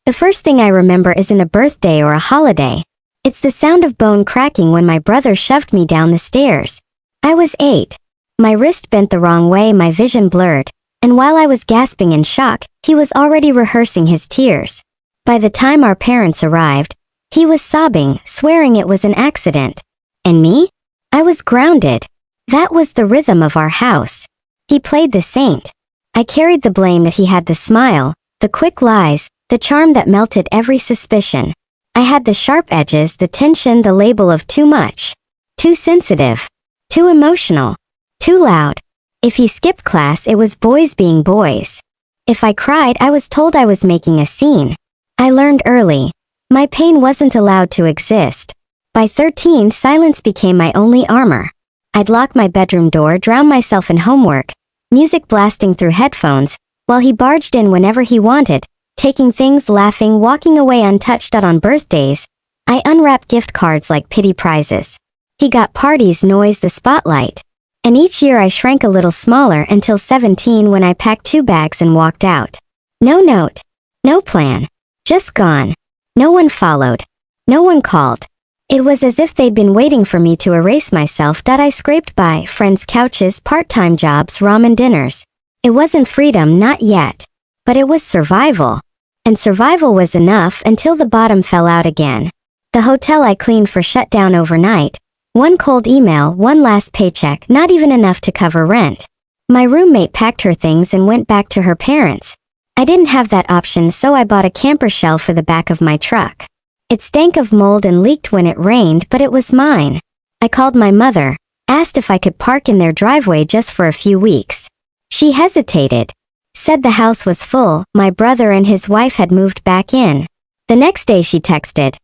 The first thing I remember isn't a birthday or a holiday. It's the sound of bone cracking when my brother shoved me down the stairs. I was 8. My wrist bent the wrong way, my vision blurred, and while I was gasping in shock, he was already rehearsing his tears. By the time our parents arrived, he was sobbing, swearing it was an accident. And me? I was grounded. That was the rhythm of our house. He played the saint. I carried the blame that he had the smile, the quick lies, the charm that melted every suspicion. I had the sharp edges, the tension, the label of too much. Too sensitive. Too emotional. Too loud. If he skipped class, it was boys being boys. If I cried, I was told I was making a scene. I learned early. My pain wasn't allowed to exist. By 13, silence became my only armor. I'd lock my bedroom door, drown myself in homework, music blasting through headphones, while he barged in whenever he wanted, taking things, laughing, walking away untouched. On birthdays, I unwrapped gift cards like pity prizes. He got parties, noise, the spotlight. And each year I shrank a little smaller until 17 when I packed 2 bags and walked out. No note. No plan. Just gone. No one followed. No one called. It was as if they'd been waiting for me to erase myself. I scraped by, friends' couches, part-time jobs, ramen dinners. It wasn't freedom, not yet. But it was survival. And survival was enough until the bottom fell out again. The hotel I cleaned for shut down overnight. One cold email, one last paycheck, not even enough to cover rent. My roommate packed her things and went back to her parents. I didn't have that option, so I bought a camper shell for the back of my truck. It stank of mold and leaked when it rained, but it was mine. I called my mother, asked if I could park in their driveway just for a few weeks. She hesitated, said the house was full, my brother and his wife had moved back in. The next day she texted,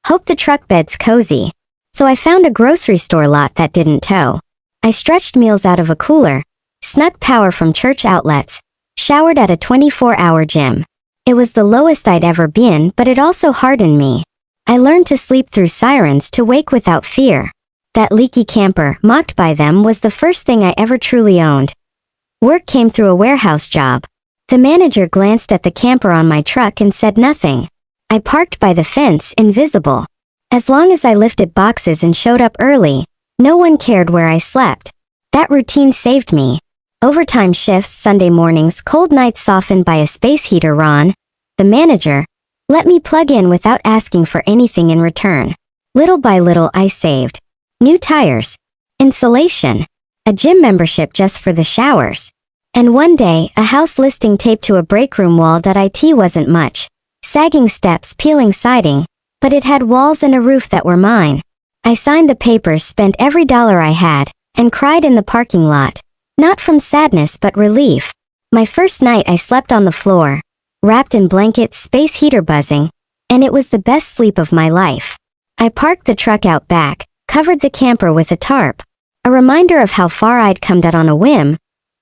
"Hope the truck bed's cozy." So I found a grocery store lot that didn't tow. I stretched meals out of a cooler, snuck power from church outlets, showered at a 24-hour gym. It was the lowest I'd ever been, but it also hardened me. I learned to sleep through sirens, to wake without fear. That leaky camper, mocked by them, was the first thing I ever truly owned. Work came through a warehouse job. The manager glanced at the camper on my truck and said nothing. I parked by the fence, invisible. As long as I lifted boxes and showed up early, no one cared where I slept. That routine saved me. Overtime shifts, Sunday mornings, cold nights softened by a space heater. Ron, the manager, let me plug in without asking for anything in return. Little by little I saved. New tires. Insulation. A gym membership just for the showers. And one day, a house listing taped to a break room wall. It wasn't much. Sagging steps, peeling siding. But it had walls and a roof that were mine. I signed the papers, spent every dollar I had, and cried in the parking lot. Not from sadness but relief. My first night I slept on the floor, wrapped in blankets, space heater buzzing, and it was the best sleep of my life. I parked the truck out back, covered the camper with a tarp. A reminder of how far I'd come. On a whim,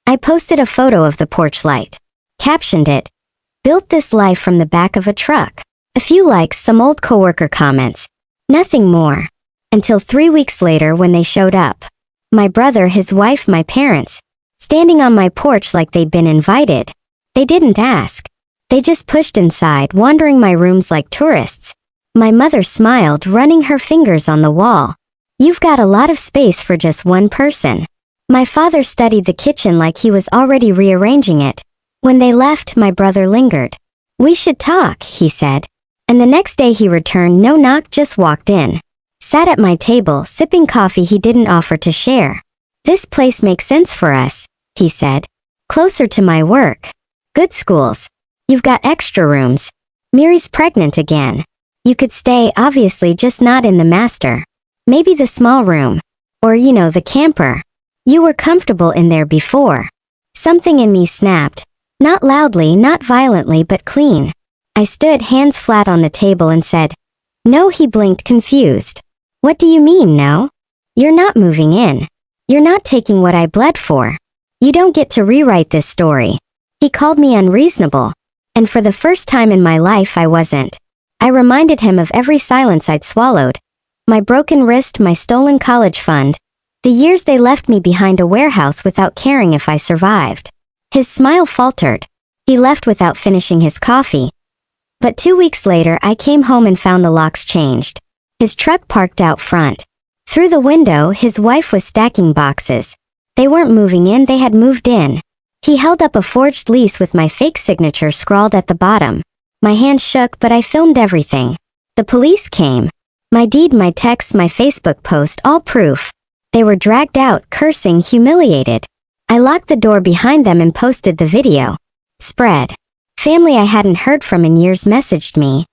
I posted a photo of the porch light. Captioned it, "Built this life from the back of a truck." A few likes, some old coworker comments. Nothing more. Until 3 weeks later when they showed up. My brother, his wife, my parents. Standing on my porch like they'd been invited. They didn't ask. They just pushed inside, wandering my rooms like tourists. My mother smiled, running her fingers on the wall. "You've got a lot of space for just one person." My father studied the kitchen like he was already rearranging it. When they left, my brother lingered. "We should talk," he said. And the next day he returned, no knock, just walked in. Sat at my table, sipping coffee he didn't offer to share. "This place makes sense for us," he said. "Closer to my work. Good schools. You've got extra rooms. Miri's pregnant again. You could stay, obviously just not in the master. Maybe the small room. Or the camper. You were comfortable in there before." Something in me snapped. Not loudly, not violently, but clean. I stood, hands flat on the table, and said, "No." He blinked, confused. "What do you mean, no? You're not moving in. You're not taking what I bled for. You don't get to rewrite this story." He called me unreasonable. And for the first time in my life I wasn't. I reminded him of every silence I'd swallowed. My broken wrist, my stolen college fund. The years they left me behind a warehouse without caring if I survived. His smile faltered. He left without finishing his coffee. But 2 weeks later, I came home and found the locks changed. His truck parked out front. Through the window, his wife was stacking boxes. They weren't moving in, they had moved in. He held up a forged lease with my fake signature scrawled at the bottom. My hand shook, but I filmed everything. The police came. My deed, my text, my Facebook post, all proof. They were dragged out, cursing, humiliated. I locked the door behind them and posted the video. Spread. Family I hadn't heard from in years messaged me.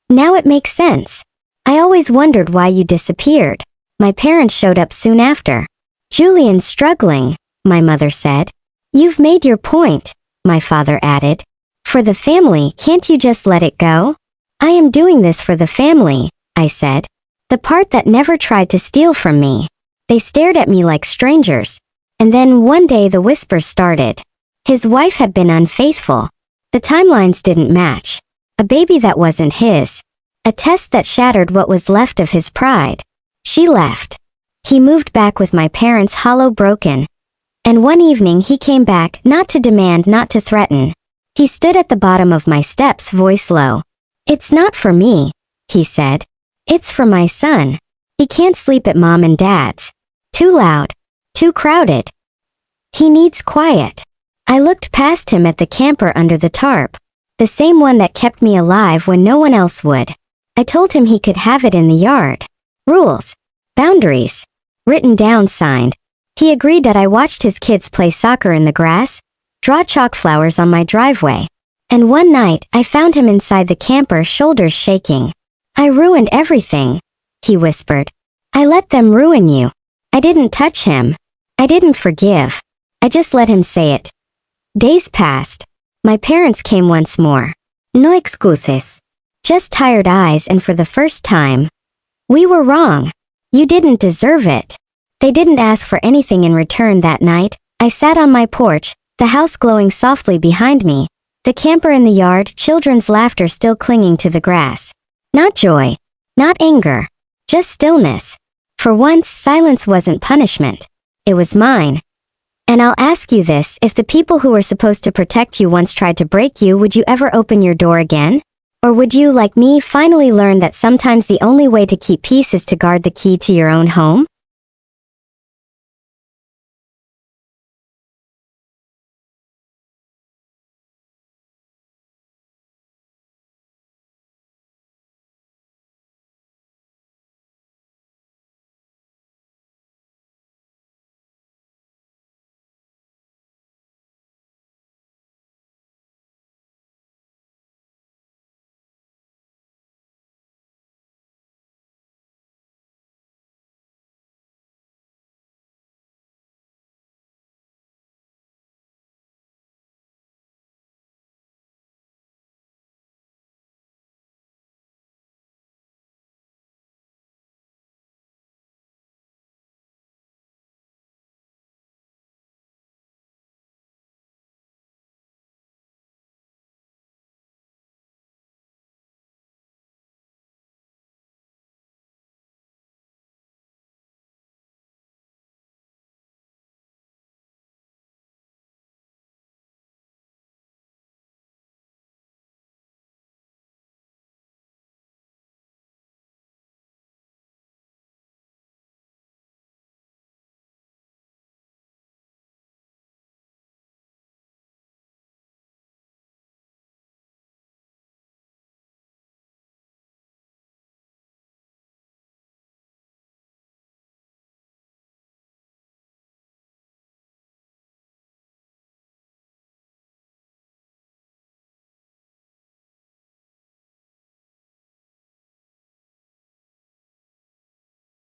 Now it makes sense. I always wondered why you disappeared. My parents showed up soon after. Julian's struggling, my mother said. You've made your point, my father added. For the family, can't you just let it go? I am doing this for the family, I said. The part that never tried to steal from me. They stared at me like strangers. And then one day the whispers started. His wife had been unfaithful. The timelines didn't match. A baby that wasn't his. A test that shattered what was left of his pride. She left. He moved back with my parents, hollow broken. And one evening he came back, not to demand, not to threaten. He stood at the bottom of my steps, voice low. It's not for me, he said. It's for my son. He can't sleep at mom and dad's. Too loud. Too crowded. He needs quiet. I looked past him at the camper under the tarp. The same one that kept me alive when no one else would. I told him he could have it in the yard. Rules. Boundaries. Written down, signed. He agreed that I watched his kids play soccer in the grass, draw chalk flowers on my driveway. And one night, I found him inside the camper, shoulders shaking. I ruined everything, he whispered. I let them ruin you. I didn't touch him. I didn't forgive. I just let him say it. Days passed. My parents came once more. No excuses. Just tired eyes, and for the first time. We were wrong. You didn't deserve it. They didn't ask for anything in return that night. I sat on my porch, the house glowing softly behind me, the camper in the yard, children's laughter still clinging to the grass. Not joy. Not anger. Just stillness. For once, silence wasn't punishment. It was mine. And I'll ask you this, if the people who were supposed to protect you once tried to break you, would you ever open your door again? Or would you, like me, finally learn that sometimes the only way to keep peace is to guard the key to your own home?